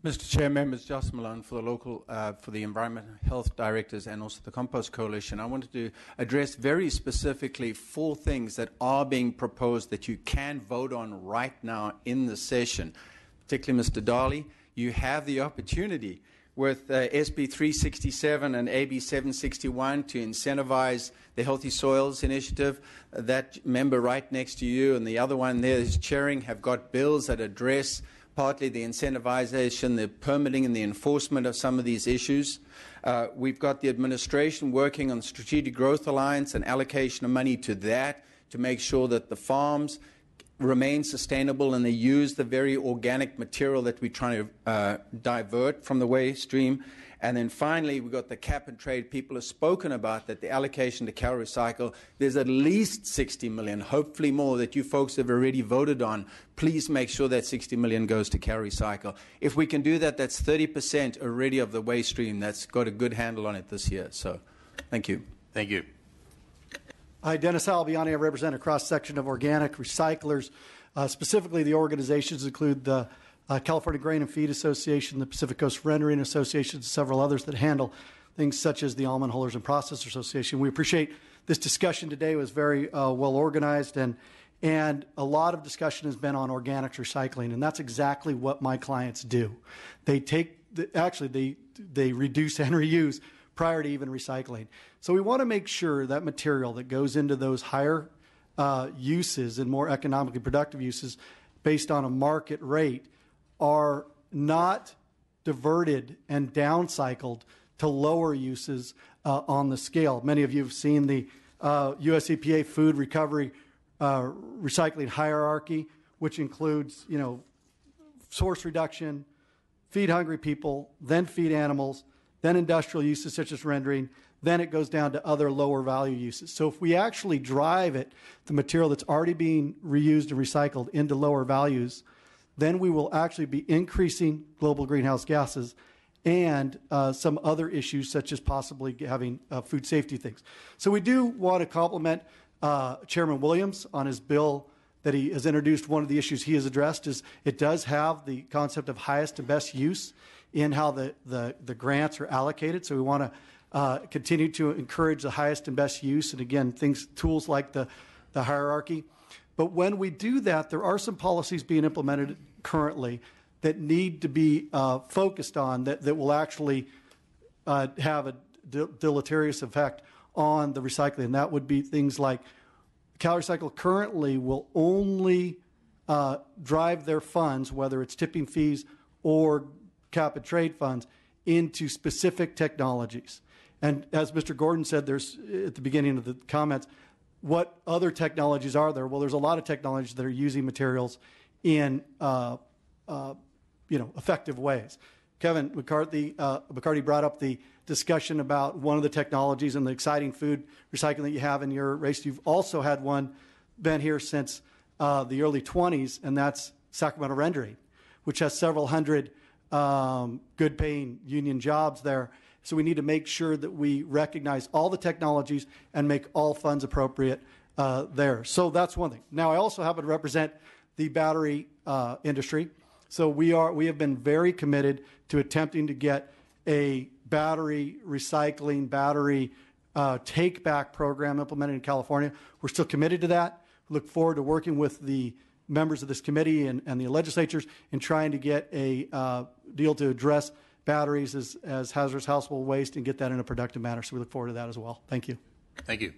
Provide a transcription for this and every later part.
Mr. Chair, members, Joss Malone for the for the Environment Health Directors and also the Compost Coalition. I wanted to address very specifically 4 things that are being proposed that you can vote on right now in the session. Particularly, Mr. Darley, you have the opportunity with SB 367 and AB 761 to incentivize the Healthy Soils Initiative. That member right next to you and the other one there is chairing have got bills that address partly the incentivization, the permitting and the enforcement of some of these issues. We've got the administration working on Strategic Growth Alliance and allocation of money to that to make sure that the farms remain sustainable and they use the very organic material that we're trying to divert from the waste stream. And then finally, we've got the cap and trade. People have spoken about that, the allocation to Cal Recycle. There's at least 60 million, hopefully more, that you folks have already voted on. Please make sure that 60 million goes to Cal Recycle. If we can do that, that's 30% already of the waste stream. That's got a good handle on it this year. So thank you. Thank you. Hi, Dennis Albiani. I represent a cross-section of organic recyclers. Specifically, the organizations include the California Grain and Feed Association, the Pacific Coast Rendering Association, and several others that handle things such as the Almond Hullers and Processors Association. We appreciate this discussion today. It was very well organized, and a lot of discussion has been on organics recycling, and that's exactly what my clients do. They take, they reduce and reuse prior to even recycling. So we want to make sure that material that goes into those higher uses and more economically productive uses based on a market rate are not diverted and downcycled to lower uses on the scale. Many of you have seen the US EPA food recovery recycling hierarchy, which includes, source reduction, feed hungry people, then feed animals, then industrial uses such as rendering, then it goes down to other lower value uses. So if we actually drive it, the material that's already being reused and recycled into lower values, then we will actually be increasing global greenhouse gases and some other issues such as possibly having food safety things. So we do want to compliment Chairman Williams on his bill that he has introduced. One of the issues he has addressed is it does have the concept of highest and best use in how the grants are allocated. So we want to continue to encourage the highest and best use, and again, tools like the hierarchy. But when we do that, there are some policies being implemented currently that need to be focused on that will actually have a deleterious effect on the recycling. And that would be things like CalRecycle currently will only drive their funds, whether it's tipping fees or cap and trade funds, into specific technologies. And as Mr. Gordon said, there's at the beginning of the comments, what other technologies are there? Well, there's a lot of technologies that are using materials in effective ways. Kevin McCarthy brought up the discussion about one of the technologies and the exciting food recycling that you have in your race. You've also had one been here since the early 20s, and that's Sacramento Rendering, which has several hundred good-paying union jobs there. So we need to make sure that we recognize all the technologies and make all funds appropriate there. So that's one thing. Now, I also happen to represent the battery industry. So we have been very committed to attempting to get a battery recycling, battery take-back program implemented in California. We're still committed to that. We look forward to working with the members of this committee and the legislatures in trying to get a deal to address batteries as hazardous household waste and get that in a productive manner. So we look forward to that as well. Thank you. Thank you.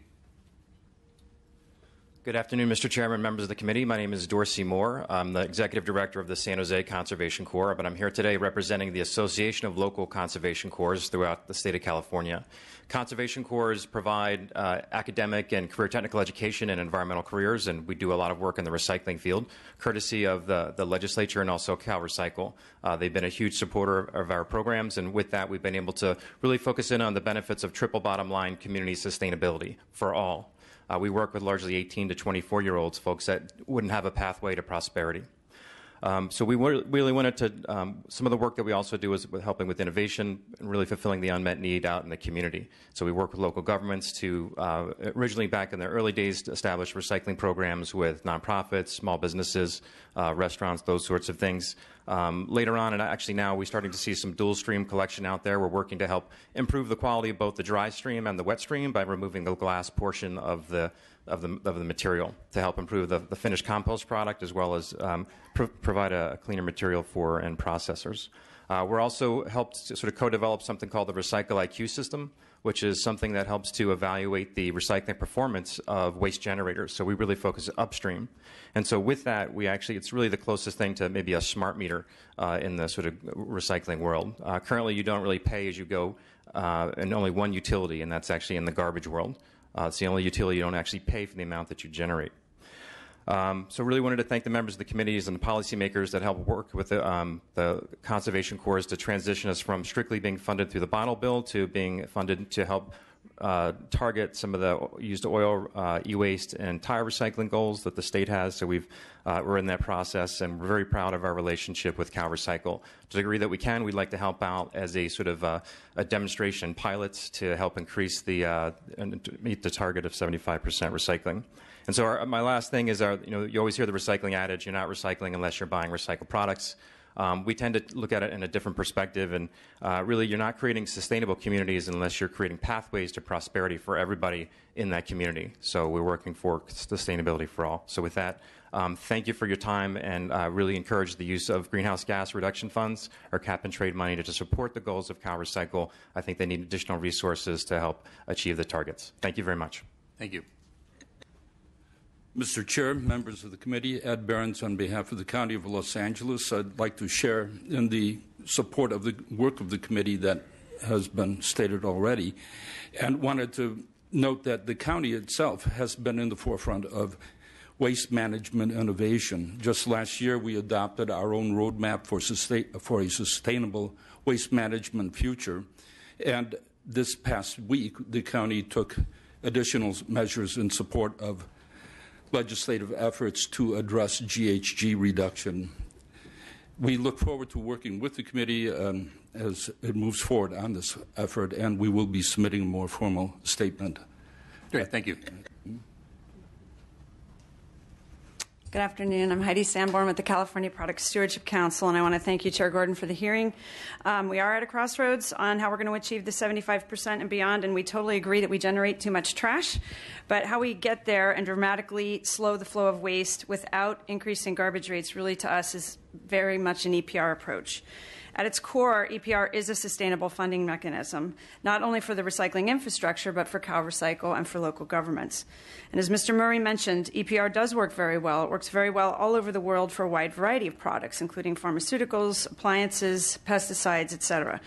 Good afternoon, Mr. Chairman, members of the committee. My name is Dorsey Moore. I'm the Executive Director of the San Jose Conservation Corps, but I'm here today representing the Association of Local Conservation Corps throughout the state of California. Conservation Corps provide academic and career technical education in environmental careers, and we do a lot of work in the recycling field, courtesy of the legislature and also CalRecycle. They've been a huge supporter of our programs, and with that, we've been able to really focus in on the benefits of triple bottom line community sustainability for all. We work with largely 18 to 24-year-olds, folks that wouldn't have a pathway to prosperity. So we really wanted to, some of the work that we also do is with helping with innovation and really fulfilling the unmet need out in the community. So we work with local governments to, originally back in the early days, to establish recycling programs with nonprofits, small businesses, restaurants, those sorts of things. Later on, and actually now, we're starting to see some dual stream collection out there. We're working to help improve the quality of both the dry stream and the wet stream by removing the glass portion of the material to help improve the finished compost product, as well as provide a cleaner material for end processors. We're also helped to sort of co-develop something called the Recycle IQ system, which is something that helps to evaluate the recycling performance of waste generators. So we really focus upstream. And so with that, it's really the closest thing to maybe a smart meter in the sort of recycling world. Currently, you don't really pay as you go in only one utility, and that's actually in the garbage world. It's the only utility you don't actually pay for the amount that you generate. So really wanted to thank the members of the committees and the policymakers that helped work with the conservation corps to transition us from strictly being funded through the bottle bill to being funded to help target some of the used oil, e-waste, and tire recycling goals that the state has. So we're in that process, and we're very proud of our relationship with CalRecycle. To the degree that we can, we'd like to help out as a sort of a demonstration pilot to help increase and to meet the target of 75% recycling. And so my last thing is, you always hear the recycling adage, you're not recycling unless you're buying recycled products. We tend to look at it in a different perspective, and really you're not creating sustainable communities unless you're creating pathways to prosperity for everybody in that community. So we're working for sustainability for all. So with that, thank you for your time, and really encourage the use of greenhouse gas reduction funds or cap and trade money to support the goals of CalRecycle. I think they need additional resources to help achieve the targets. Thank you very much. Thank you. Mr. Chair, members of the committee, Ed Behrens on behalf of the County of Los Angeles. I'd like to share in the support of the work of the committee that has been stated already, and wanted to note that the county itself has been in the forefront of waste management innovation. Just last year, we adopted our own roadmap for a sustainable waste management future, and this past week, the county took additional measures in support of legislative efforts to address GHG reduction. We look forward to working with the committee as it moves forward on this effort, and we will be submitting a more formal statement. Great, thank you. Good afternoon. I'm Heidi Sanborn with the California Product Stewardship Council, and I want to thank you, Chair Gordon, for the hearing. We are at a crossroads on how we're going to achieve the 75% and beyond, and we totally agree that we generate too much trash. But how we get there and dramatically slow the flow of waste without increasing garbage rates really, to us, is very much an EPR approach. At its core, EPR is a sustainable funding mechanism, not only for the recycling infrastructure, but for CalRecycle and for local governments. And as Mr. Murray mentioned, EPR does work very well. It works very well all over the world for a wide variety of products, including pharmaceuticals, appliances, pesticides, et cetera.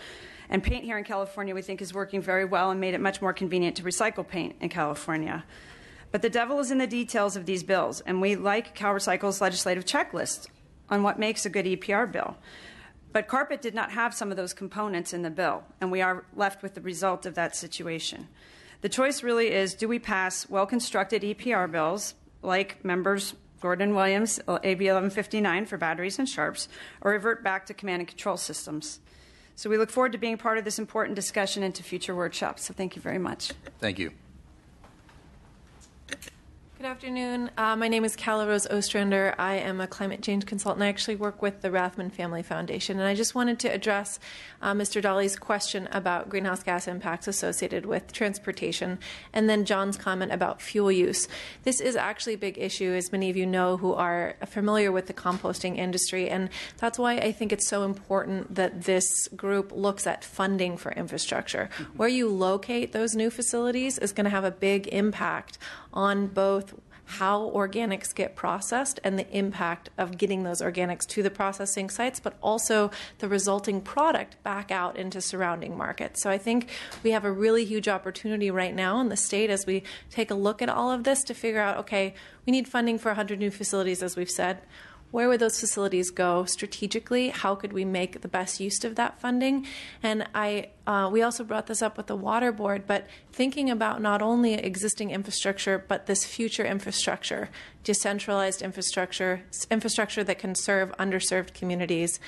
And paint here in California, we think, is working very well and made it much more convenient to recycle paint in California. But the devil is in the details of these bills, and we like CalRecycle's legislative checklist on what makes a good EPR bill. But carpet did not have some of those components in the bill, and we are left with the result of that situation. The choice really is, do we pass well-constructed EPR bills, like members Gordon Williams, AB 1159 for batteries and sharps, or revert back to command and control systems? So we look forward to being part of this important discussion into future workshops. So thank you very much. Thank you. Good afternoon. My name is Calla Rose Ostrander. I am a climate change consultant. I actually work with the Rathman Family Foundation. And I just wanted to address Mr. Dolly's question about greenhouse gas impacts associated with transportation, and then John's comment about fuel use. This is actually a big issue, as many of you know who are familiar with the composting industry. And that's why I think it's so important that this group looks at funding for infrastructure. Where you locate those new facilities is going to have a big impact on both how organics get processed and the impact of getting those organics to the processing sites, but also the resulting product back out into surrounding markets. So I think we have a really huge opportunity right now in the state as we take a look at all of this to figure out, okay, we need funding for 100 new facilities, as we've said. where would those facilities go strategically? How could we make the best use of that funding? And we also brought this up with the Water Board, but thinking about not only existing infrastructure, but this future infrastructure, decentralized infrastructure, infrastructure that can serve underserved communities,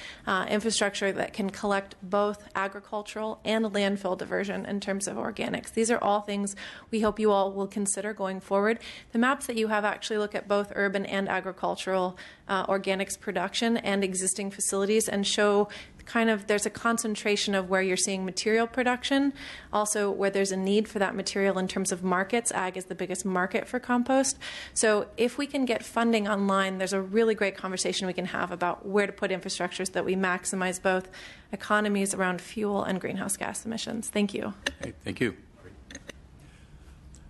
infrastructure that can collect both agricultural and landfill diversion in terms of organics. These are all things we hope you all will consider going forward. The maps that you have actually look at both urban and agricultural organics production and existing facilities and show there's a concentration of where you're seeing material production, also where there's a need for that material in terms of markets. Ag is the biggest market for compost. So if we can get funding online, there's a really great conversation we can have about where to put infrastructures that we maximize both economies around fuel and greenhouse gas emissions. Thank you. Okay, thank you.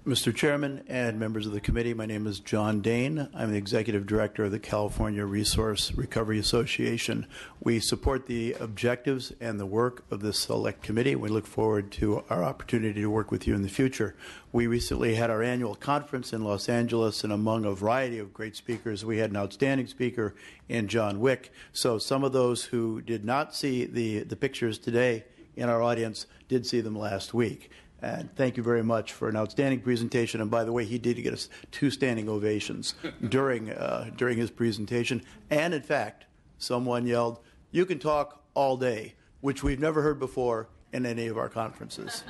Mr. Chairman and members of the committee, my name is John Dane. I'm the Executive Director of the California Resource Recovery Association. We support the objectives and the work of this select committee. We look forward to our opportunity to work with you in the future. We recently had our annual conference in Los Angeles, and among a variety of great speakers, we had an outstanding speaker in John Wick. So some of those who did not see the pictures today in our audience did see them last week. And thank you very much for an outstanding presentation. And by the way, he did get us 2 standing ovations during his presentation. And in fact, someone yelled, "You can talk all day," which we've never heard before in any of our conferences.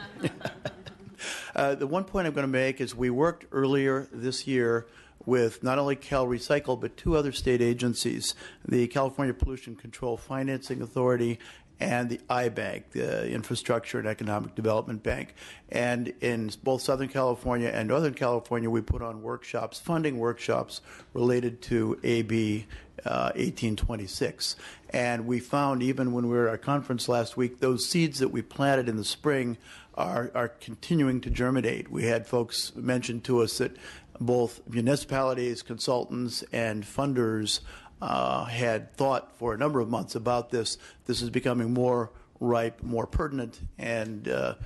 The one point I'm going to make is we worked earlier this year with not only Cal Recycle, but 2 other state agencies, the California Pollution Control Financing Authority and the IBank, the Infrastructure and Economic Development Bank. And in both Southern California and Northern California, we put on workshops, funding workshops related to AB 1826. And we found, even when we were at our conference last week, those seeds that we planted in the spring are continuing to germinate. We had folks mention to us that both municipalities, consultants, and funders had thought for a number of months about this. This is becoming more ripe, more pertinent, and the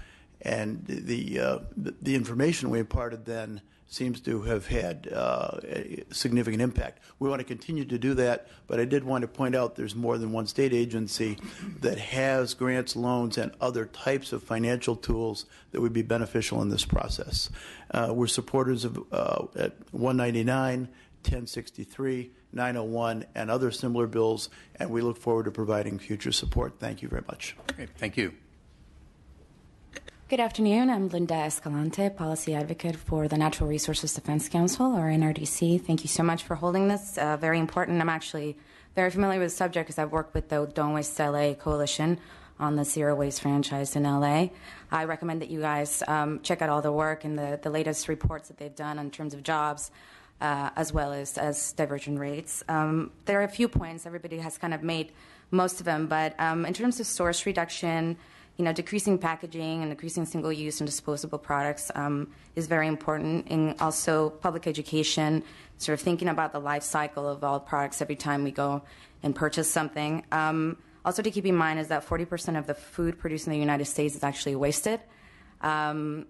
information we imparted then seems to have had a significant impact. We want to continue to do that, but I did want to point out there's more than one state agency that has grants, loans, and other types of financial tools that would be beneficial in this process. We're supporters of at 199, 1063, 901, and other similar bills, and we look forward to providing future support. Thank you very much. Okay, thank you. Good afternoon. I'm Linda Escalante, Policy Advocate for the Natural Resources Defense Council, or NRDC. Thank you so much for holding this. Very important. I'm actually very familiar with the subject because I've worked with the Don't Waste LA Coalition on the Zero Waste franchise in LA. I recommend that you guys check out all the work and the latest reports that they've done in terms of jobs, as well as diversion rates. There are a few points. Everybody has kind of made most of them, but in terms of source reduction, decreasing packaging and decreasing single-use and disposable products is very important. And also public education, sort of thinking about the life cycle of all products every time we go and purchase something. Also to keep in mind is that 40% of the food produced in the United States is actually wasted,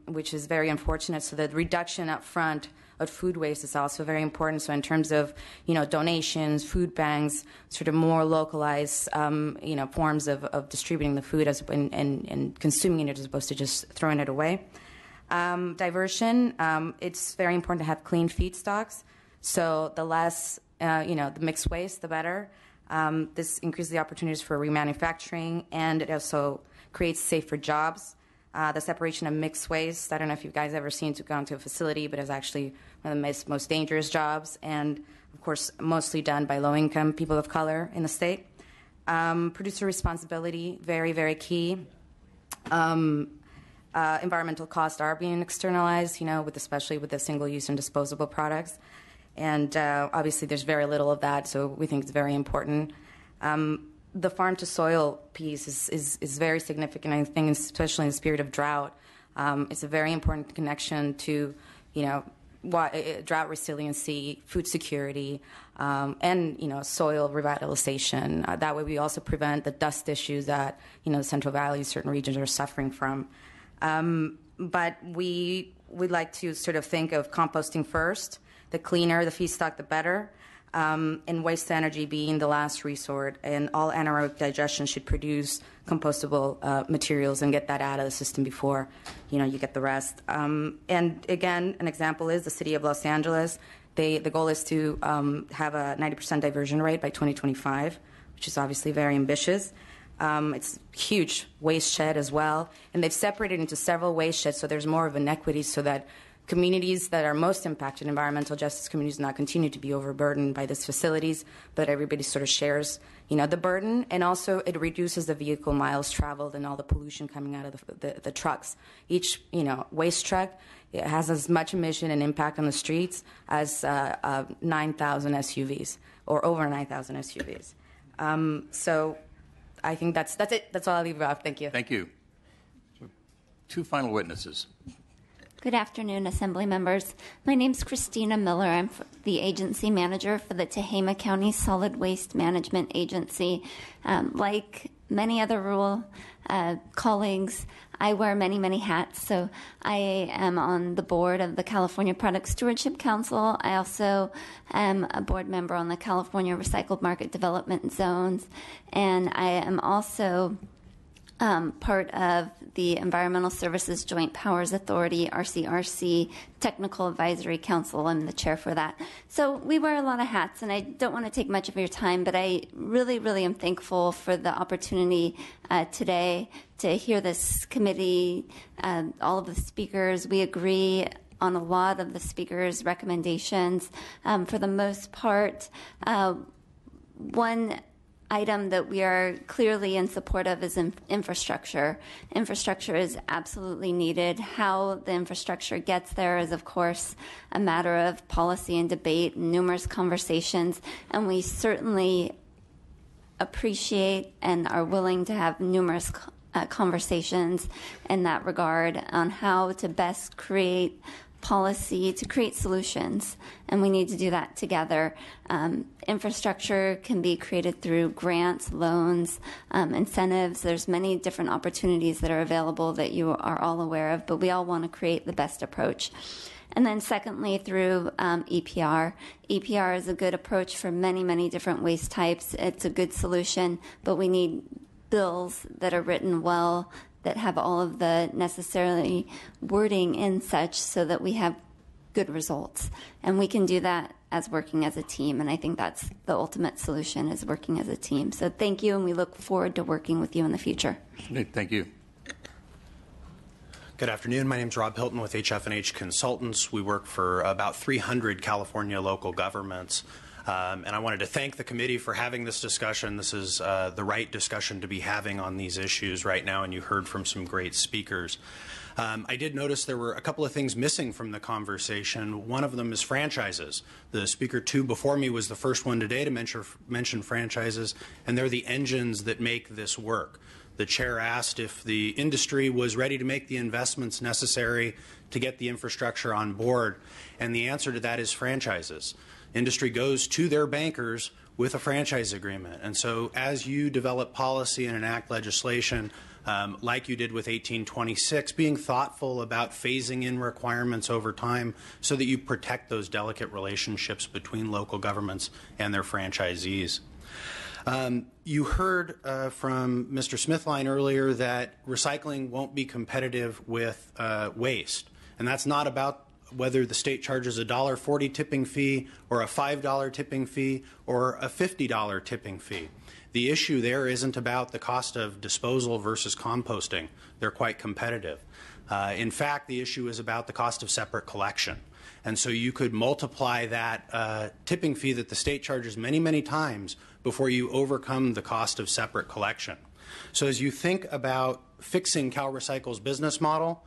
which is very unfortunate. So the reduction up front of food waste is also very important. So in terms of, donations, food banks, sort of more localized, forms of distributing the food and consuming it as opposed to just throwing it away. Diversion, it's very important to have clean feedstocks. So the less, the mixed waste, the better. This increases the opportunities for remanufacturing, and it also creates safer jobs. The separation of mixed waste, I don't know if you guys ever seen to go into a facility, but it's actually one of the most dangerous jobs, and of course mostly done by low-income people of color in the state. Producer responsibility, very, very key. Environmental costs are being externalized, especially with the single-use and disposable products. And obviously there's very little of that, so we think it's very important. The farm-to-soil piece is very significant, I think, especially in the spirit of drought. It's a very important connection to, drought resiliency, food security, and, soil revitalization. That way we also prevent the dust issues that, the Central Valley, certain regions are suffering from. But we'd like to sort of think of composting first. The cleaner the feedstock, the better. and waste energy being the last resort, and all anaerobic digestion should produce compostable materials and get that out of the system before you get the rest. And again, an example is the city of Los Angeles. The goal is to have a 90% diversion rate by 2025, which is obviously very ambitious. It's a huge waste shed as well, and they've separated into several waste sheds, so there's more of an equity so that communities that are most impacted, environmental justice communities, not continue to be overburdened by these facilities, but everybody sort of shares, the burden, and also it reduces the vehicle miles traveled and all the pollution coming out of the trucks. Each, waste truck, it has as much emission and impact on the streets as 9,000 SUVs, or over 9,000 SUVs. So I think that's it. That's all I'll leave off. Thank you. Thank you. Two final witnesses. Good afternoon, Assembly members. My name is Christina Miller. I'm the agency manager for the Tehama County Solid Waste Management Agency. Like many other rural colleagues, I wear many, many hats. So I am on the board of the California Product Stewardship Council. I also am a board member on the California Recycled Market Development Zones. And I am also part of the Environmental Services Joint Powers Authority, RCRC, Technical Advisory Council. I'm the chair for that. So we wear a lot of hats, and I don't want to take much of your time, but I really, really am thankful for the opportunity today to hear this committee, all of the speakers. We agree on a lot of the speakers' recommendations. For the most part, one item that we are clearly in support of is infrastructure. Infrastructure is absolutely needed. How the infrastructure gets there is, of course, a matter of policy and debate, and numerous conversations, and we certainly appreciate and are willing to have numerous conversations in that regard on how to best create policy to create solutions, and we need to do that together. Infrastructure can be created through grants, loans, incentives. There's many different opportunities that are available that you are all aware of, but we all want to create the best approach. And then secondly, through EPR. EPR is a good approach for many, many different waste types. It's a good solution, but we need bills that are written well, that have all of the necessarily wording in such so that we have good results. And we can do that as working as a team, and I think that's the ultimate solution, is working as a team. So thank you, and we look forward to working with you in the future. Thank you. Good afternoon. My name is Rob Hilton with HF&H Consultants. We work for about 300 California local governments. And I wanted to thank the committee for having this discussion. This is the right discussion to be having on these issues right now, and you heard from some great speakers. I did notice there were a couple of things missing from the conversation. One of them is franchises. The speaker two before me was the first one today to mention franchises, and they're the engines that make this work. The chair asked if the industry was ready to make the investments necessary to get the infrastructure on board, and the answer to that is franchises. Industry goes to their bankers with a franchise agreement. And so as you develop policy and enact legislation, like you did with 1826, being thoughtful about phasing in requirements over time so that you protect those delicate relationships between local governments and their franchisees. You heard from Mr. Smithline earlier that recycling won't be competitive with waste. And that's not about whether the state charges a $1.40 tipping fee or a $5 tipping fee or a $50 tipping fee. The issue there isn't about the cost of disposal versus composting. They're quite competitive. In fact, the issue is about the cost of separate collection. And so you could multiply that tipping fee that the state charges many, many times before you overcome the cost of separate collection. So as you think about fixing CalRecycle's business model,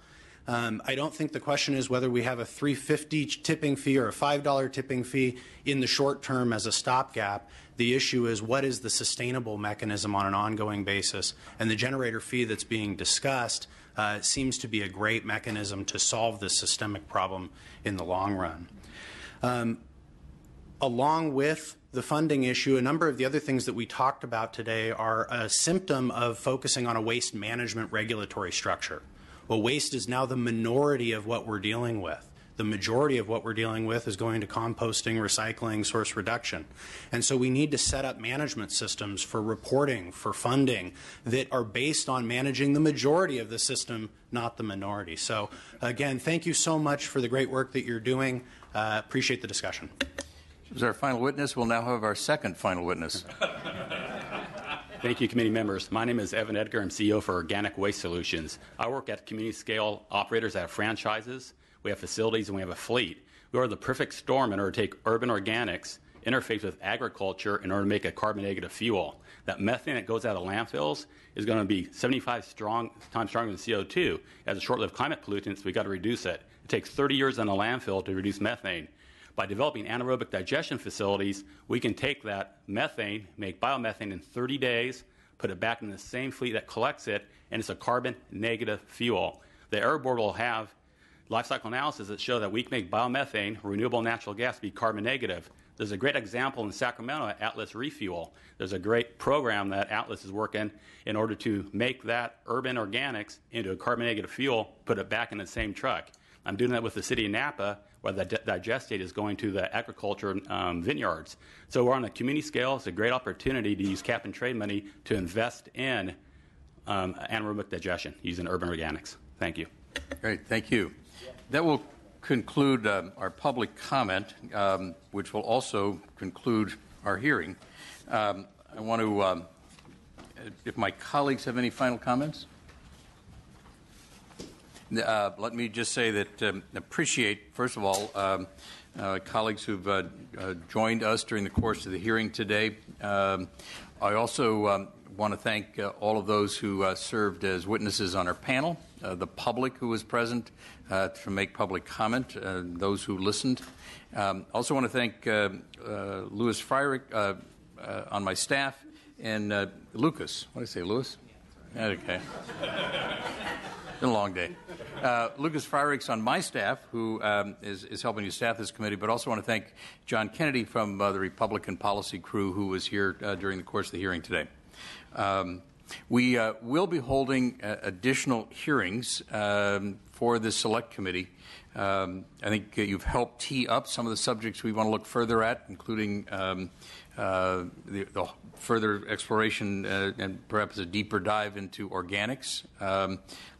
I don't think the question is whether we have a $3.50 tipping fee or a $5 tipping fee in the short term as a stopgap. The issue is what is the sustainable mechanism on an ongoing basis, and the generator fee that's being discussed seems to be a great mechanism to solve this systemic problem in the long run. Along with the funding issue, a number of the other things that we talked about today are a symptom of focusing on a waste management regulatory structure. Well, waste is now the minority of what we're dealing with. the majority of what we're dealing with is going to composting, recycling, source reduction. And so we need to set up management systems for reporting, for funding, that are based on managing the majority of the system, not the minority. So again, thank you so much for the great work that you're doing. Appreciate the discussion. This is our final witness. We'll now have our second final witness. Thank you, committee members. My name is Evan Edgar. I'm CEO for Organic Waste Solutions. I work at community scale operators that have franchises. We have facilities and we have a fleet. We are the perfect storm in order to take urban organics, interface with agriculture in order to make a carbon negative fuel. That methane that goes out of landfills is going to be 75 times stronger than CO2. As a short-lived climate pollutant, we've got to reduce it. It takes 30 years in a landfill to reduce methane. By developing anaerobic digestion facilities, we can take that methane, make biomethane in 30 days, put it back in the same fleet that collects it, and it's a carbon negative fuel. The Air Board will have life cycle analysis that show that we can make biomethane, renewable natural gas, be carbon negative. There's a great example in Sacramento at Atlas Refuel. There's a great program that Atlas is working in order to make that urban organics into a carbon negative fuel, put it back in the same truck. I'm doing that with the city of Napa, where the digestate is going to the agriculture vineyards. So we're on a community scale. It's a great opportunity to use cap and trade money to invest in anaerobic digestion using urban organics. Thank you. Great, thank you. That will conclude our public comment, which will also conclude our hearing. I want to, if my colleagues have any final comments? Let me just say that appreciate, first of all, colleagues who've joined us during the course of the hearing today. I also want to thank all of those who served as witnesses on our panel, the public who was present to make public comment, those who listened. Also want to thank Louis Freyrich on my staff, and Lucas. What did I say, Louis? Okay. Been a long day. Lucas Freirich's on my staff, who is helping to staff this committee, but also want to thank John Kennedy from the Republican policy crew who was here during the course of the hearing today. We will be holding additional hearings for the Select Committee. I think you've helped tee up some of the subjects we want to look further at, including the further exploration and perhaps a deeper dive into organics,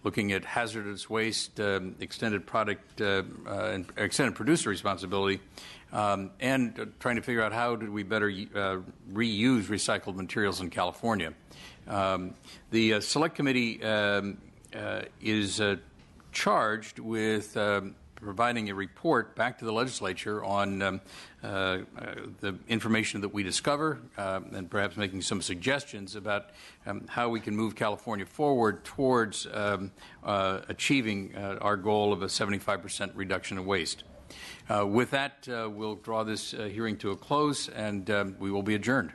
looking at hazardous waste, extended product, and extended producer responsibility, and trying to figure out how do we better reuse recycled materials in California. The Select Committee is charged with providing a report back to the legislature on the information that we discover and perhaps making some suggestions about how we can move California forward towards achieving our goal of a 75% reduction in waste. With that, we'll draw this hearing to a close, and we will be adjourned.